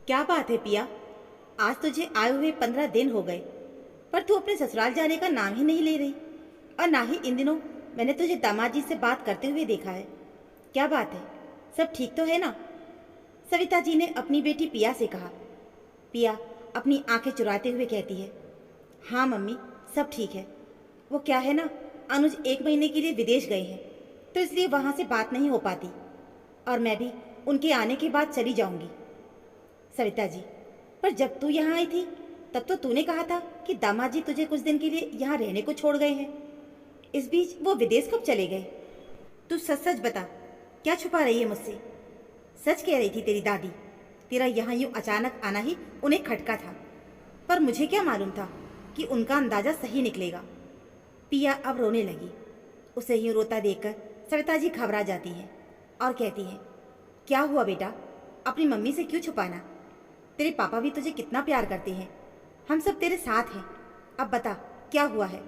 क्या बात है पिया। आज तुझे आए हुए 15 दिन हो गए, पर तू अपने ससुराल जाने का नाम ही नहीं ले रही। और ना ही इन दिनों मैंने तुझे दामाद जी से बात करते हुए देखा है। क्या बात है, सब ठीक तो है ना? सविता जी ने अपनी बेटी पिया से कहा। पिया अपनी आंखें चुराते हुए कहती है, हाँ मम्मी, सब ठीक है। वो क्या है ना, अनुज 1 महीने के लिए विदेश गए हैं, तो इसलिए वहाँ से बात नहीं हो पाती। और मैं भी उनके आने के बाद चली जाऊंगी। सविता जी, पर जब तू यहाँ आई थी तब तो तूने कहा था कि दामाद जी तुझे कुछ दिन के लिए यहाँ रहने को छोड़ गए हैं। इस बीच वो विदेश कब चले गए? तू सच सच बता, क्या छुपा रही है मुझसे? सच कह रही थी तेरी दादी, तेरा यहाँ यूं अचानक आना ही उन्हें खटका था। पर मुझे क्या मालूम था कि उनका अंदाजा सही निकलेगा। पिया अब रोने लगी। उसे यूं रोता देखकर सविता जी घबरा जाती है और कहती है, क्या हुआ बेटा, अपनी मम्मी से क्यों छुपाना? तेरे पापा भी तुझे कितना प्यार करते हैं, हम सब तेरे साथ हैं। अब बता, क्या हुआ है?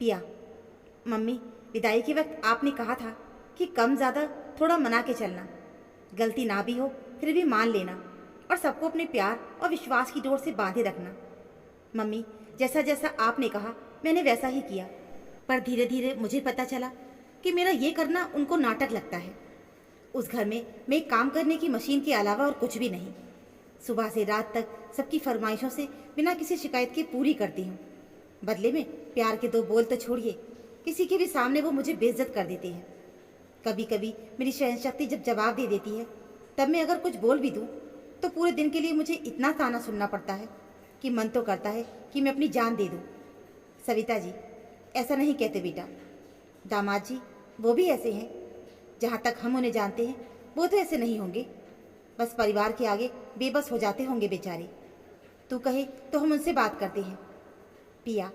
पिया, मम्मी, विदाई के वक्त आपने कहा था कि कम ज़्यादा थोड़ा मना के चलना, गलती ना भी हो फिर भी मान लेना, और सबको अपने प्यार और विश्वास की डोर से बांधे रखना। मम्मी, जैसा जैसा आपने कहा मैंने वैसा ही किया, पर धीरे धीरे मुझे पता चला कि मेरा ये करना उनको नाटक लगता है। उस घर में मैं एक काम करने की मशीन के अलावा और कुछ भी नहीं। सुबह से रात तक सबकी फरमाइशों से बिना किसी शिकायत के पूरी करती हूँ। बदले में प्यार के 2 बोल तो छोड़िए, किसी के भी सामने वो मुझे बेइज्जत कर देते हैं। कभी कभी मेरी सहनशक्ति जब जवाब दे देती है, तब मैं अगर कुछ बोल भी दूँ तो पूरे दिन के लिए मुझे इतना ताना सुनना पड़ता है कि मन तो करता है कि मैं अपनी जान दे दूँ। सविता जी, ऐसा नहीं कहते बेटा। दामाद जी वो भी ऐसे हैं, जहाँ तक हम उन्हें जानते हैं वो तो ऐसे नहीं होंगे। बस परिवार के आगे बेबस हो जाते होंगे बेचारे। तू कहे तो हम उनसे बात करते हैं। पिया,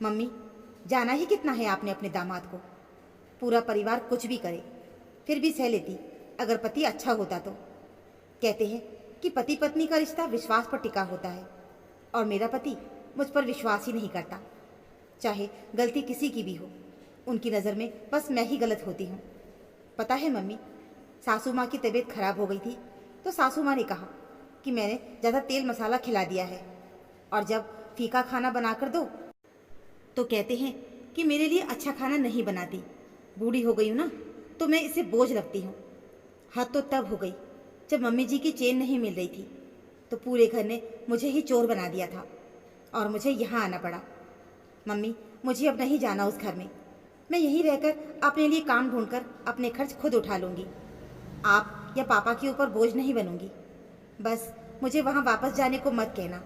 मम्मी, जाना ही कितना है आपने अपने दामाद को। पूरा परिवार कुछ भी करे फिर भी सह लेती अगर पति अच्छा होता तो। कहते हैं कि पति पत्नी का रिश्ता विश्वास पर टिका होता है, और मेरा पति मुझ पर विश्वास ही नहीं करता। चाहे गलती किसी की भी हो, उनकी नज़र में बस मैं ही गलत होती हूँ। पता है मम्मी, सासू माँ की तबीयत खराब हो गई थी तो सासू माँ ने कहा कि मैंने ज़्यादा तेल मसाला खिला दिया है, और जब फीका खाना बनाकर दो तो कहते हैं कि मेरे लिए अच्छा खाना नहीं बनाती। बूढ़ी हो गई हूँ ना, तो मैं इसे बोझ लगती हूँ। हद तो तब हो गई जब मम्मी जी की चेन नहीं मिल रही थी, तो पूरे घर ने मुझे ही चोर बना दिया था और मुझे यहाँ आना पड़ा। मम्मी, मुझे अब नहीं जाना उस घर में। मैं यहीं रहकर अपने लिए काम ढूंढकर अपने खर्च खुद उठा लूँगी। आप या पापा के ऊपर बोझ नहीं बनूंगी। बस मुझे वहाँ वापस जाने को मत कहना,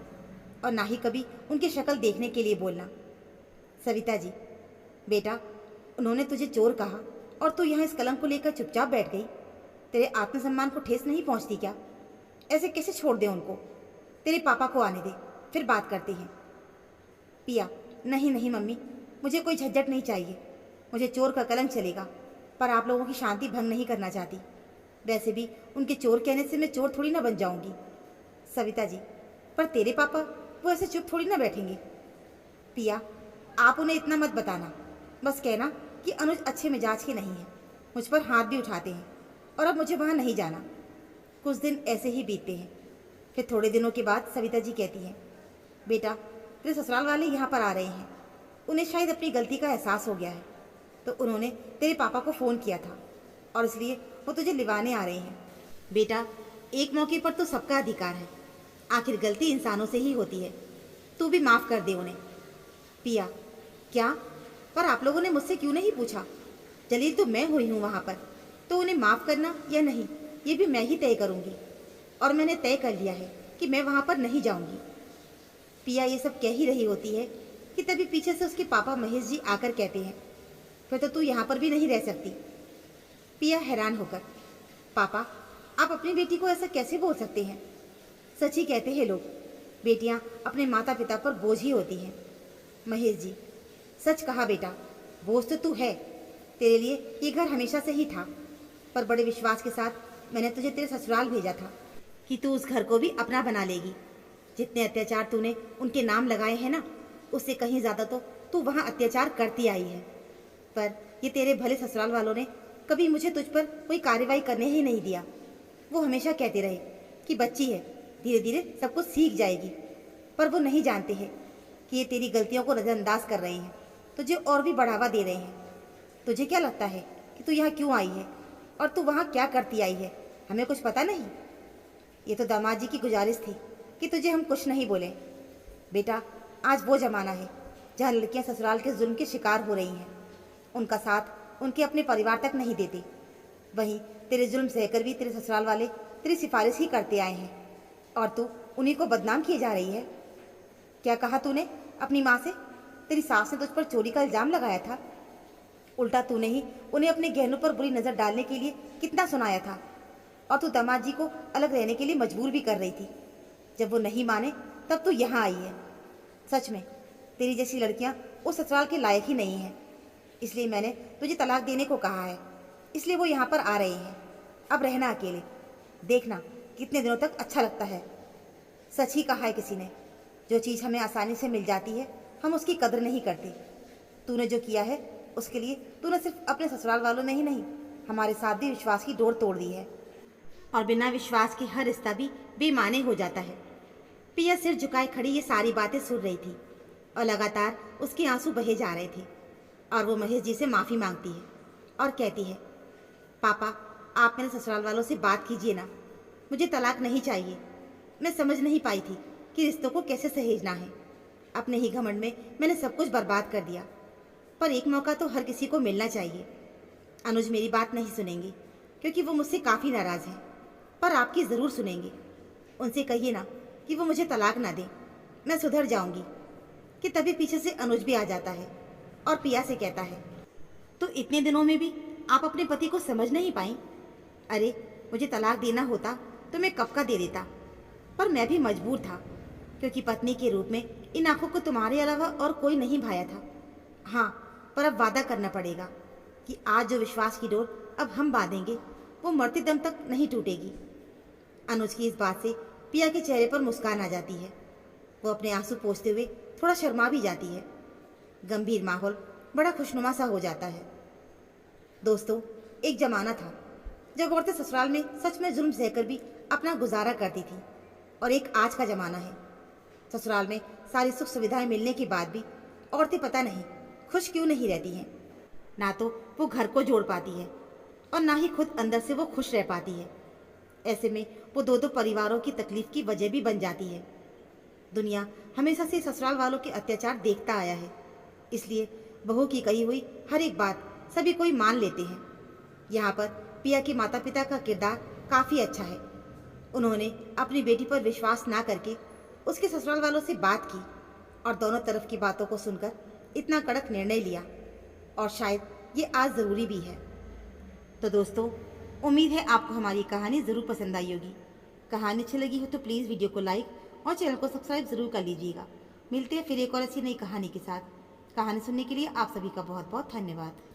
और ना ही कभी उनकी शक्ल देखने के लिए बोलना। सविता जी, बेटा, उन्होंने तुझे चोर कहा और तू यहाँ इस कलंक को लेकर चुपचाप बैठ गई। तेरे आत्मसम्मान को ठेस नहीं पहुँचती क्या? ऐसे कैसे छोड़ दे उनको? तेरे पापा को आने दे, फिर बात करते हैं। पिया, नहीं नहीं मम्मी, मुझे कोई झंझट नहीं चाहिए। मुझे चोर का कलंक चलेगा, पर आप लोगों की शांति भंग नहीं करना चाहती। वैसे भी उनके चोर कहने से मैं चोर थोड़ी ना बन जाऊंगी। सविता जी, पर तेरे पापा वो ऐसे चुप थोड़ी ना बैठेंगे। पिया, आप उन्हें इतना मत बताना। बस कहना कि अनुज अच्छे मिजाज के नहीं है, मुझ पर हाथ भी उठाते हैं, और अब मुझे वहाँ नहीं जाना। कुछ दिन ऐसे ही बीतते हैं। फिर थोड़े दिनों के बाद सविता जी कहती हैं, बेटा, तेरे ससुराल वाले यहाँ पर आ रहे हैं। उन्हें शायद अपनी गलती का एहसास हो गया है, तो उन्होंने तेरे पापा को फ़ोन किया था, और इसलिए वो तुझे लिवाने आ रहे हैं। बेटा, एक मौके पर तो सबका अधिकार है, आखिर गलती इंसानों से ही होती है। तू भी माफ़ कर दे उन्हें। पिया, क्या? पर आप लोगों ने मुझसे क्यों नहीं पूछा? जलील तो मैं हुई हूँ वहाँ पर, तो उन्हें माफ़ करना या नहीं ये भी मैं ही तय करूँगी, और मैंने तय कर लिया है कि मैं वहाँ पर नहीं जाऊँगी। पिया ये सब कह ही रही होती है कि तभी पीछे से उसके पापा महेश जी आकर कहते हैं, फिर तो तू यहाँ पर भी नहीं रह सकती। पिया हैरान होकर, पापा, आप अपनी बेटी को ऐसा कैसे बोल सकते हैं? सच ही कहते हैं लोग, बेटियां अपने माता पिता पर बोझ ही होती हैं। महेश जी, सच कहा बेटा, बोझ तो तू है। तेरे लिए ये घर हमेशा से ही था, पर बड़े विश्वास के साथ मैंने तुझे तेरे ससुराल भेजा था कि तू उस घर को भी अपना बना लेगी। जितने अत्याचार तूने उनके नाम लगाए हैं ना, उससे कहीं ज़्यादा तो तू वहाँ अत्याचार करती आई है। पर ये तेरे भले ससुराल वालों ने कभी मुझे तुझ पर कोई कार्रवाई करने ही नहीं दिया। वो हमेशा कहते रहे कि बच्ची है, धीरे धीरे सब कुछ सीख जाएगी। पर वो नहीं जानते हैं कि ये तेरी गलतियों को नज़रअंदाज कर रहे हैं, तुझे और भी बढ़ावा दे रहे हैं। तुझे क्या लगता है कि तू यहाँ क्यों आई है और तू वहाँ क्या करती आई है? हमें कुछ पता नहीं? ये तो दामाद जी की गुजारिश थी कि तुझे हम कुछ नहीं बोलें। बेटा, आज वो ज़माना है जहाँ लड़कियाँ ससुराल के जुल्म के शिकार हो रही हैं। उनका साथ उनके अपने परिवार तक नहीं देते। वहीं तेरे जुल्म सहकर भी तेरे ससुराल वाले तेरी सिफारिश ही करते आए हैं और तू उन्हीं को बदनाम किए जा रही है। क्या कहा तूने अपनी माँ से? तेरी सास ने तुझ पर चोरी का इल्ज़ाम लगाया था। उल्टा तूने ही उन्हें अपने गहनों पर बुरी नज़र डालने के लिए कितना सुनाया था और तू दामाद जी को अलग रहने के लिए मजबूर भी कर रही थी। जब वो नहीं माने तब तू यहाँ आई है। सच में तेरी जैसी लड़कियाँ उस ससुराल के लायक ही नहीं हैं। इसलिए मैंने तुझे तलाक देने को कहा है। इसलिए वो यहाँ पर आ रहे हैं। अब रहना अकेले, देखना कितने दिनों तक अच्छा लगता है। सच ही कहा है किसी ने, जो चीज़ हमें आसानी से मिल जाती है हम उसकी कदर नहीं करते। तूने जो किया है उसके लिए तूने सिर्फ अपने ससुराल वालों में ही नहीं, हमारे साथ भी विश्वास की डोर तोड़ दी है और बिना विश्वास के हर रिश्ता भी बेमाने हो जाता है। पिया सिर झुकाए खड़ी ये सारी बातें सुन रही थी और लगातार उसके आंसू बहे जा रहे थे और वो महेश जी से माफ़ी मांगती है और कहती है, पापा, आप मेरे ससुराल वालों से बात कीजिए ना। मुझे तलाक नहीं चाहिए। मैं समझ नहीं पाई थी कि रिश्तों को कैसे सहेजना है। अपने ही घमंड में मैंने सब कुछ बर्बाद कर दिया। पर एक मौका तो हर किसी को मिलना चाहिए। अनुज मेरी बात नहीं सुनेंगे क्योंकि वो मुझसे काफ़ी नाराज़ हैं, पर आपकी ज़रूर सुनेंगे। उनसे कहिए ना कि वो मुझे तलाक ना दें, मैं सुधर जाऊंगी। कि तभी पीछे से अनुज भी आ जाता है और पिया से कहता है, तो इतने दिनों में भी आप अपने पति को समझ नहीं पाई? अरे, मुझे तलाक देना होता तो मैं कब का दे देता, पर मैं भी मजबूर था क्योंकि पत्नी के रूप में इन आंखों को तुम्हारे अलावा और कोई नहीं भाया था। हाँ, पर अब वादा करना पड़ेगा कि आज जो विश्वास की डोर अब हम बांधेंगे वो मरते दम तक नहीं टूटेगी। अनुज की इस बात से पिया के चेहरे पर मुस्कान आ जाती है। वो अपने आंसू पोंछते हुए थोड़ा शर्मा भी जाती है। गंभीर माहौल बड़ा खुशनुमा सा हो जाता है। दोस्तों, एक जमाना था जब औरतें ससुराल में सच में जुल्म सहकर भी अपना गुजारा करती थी, और एक आज का जमाना है। ससुराल में सारी सुख सुविधाएं मिलने के बाद भी औरतें पता नहीं खुश क्यों नहीं रहती हैं। ना तो वो घर को जोड़ पाती है और ना ही खुद अंदर से वो खुश रह पाती है। ऐसे में वो दो दो परिवारों की तकलीफ की वजह भी बन जाती है। दुनिया हमेशा से ससुराल वालों के अत्याचार देखता आया है, इसलिए बहू की कही हुई हर एक बात सभी कोई मान लेते हैं। यहाँ पर पिया के माता पिता का किरदार काफ़ी अच्छा है। उन्होंने अपनी बेटी पर विश्वास ना करके उसके ससुराल वालों से बात की और दोनों तरफ की बातों को सुनकर इतना कड़क निर्णय लिया, और शायद ये आज ज़रूरी भी है। तो दोस्तों, उम्मीद है आपको हमारी कहानी ज़रूर पसंद आई होगी। कहानी अच्छी लगी हो तो प्लीज़ वीडियो को लाइक और चैनल को सब्सक्राइब ज़रूर कर लीजिएगा। मिलते हैं फिर एक और ऐसी नई कहानी के साथ। कहानी सुनने के लिए आप सभी का बहुत बहुत धन्यवाद।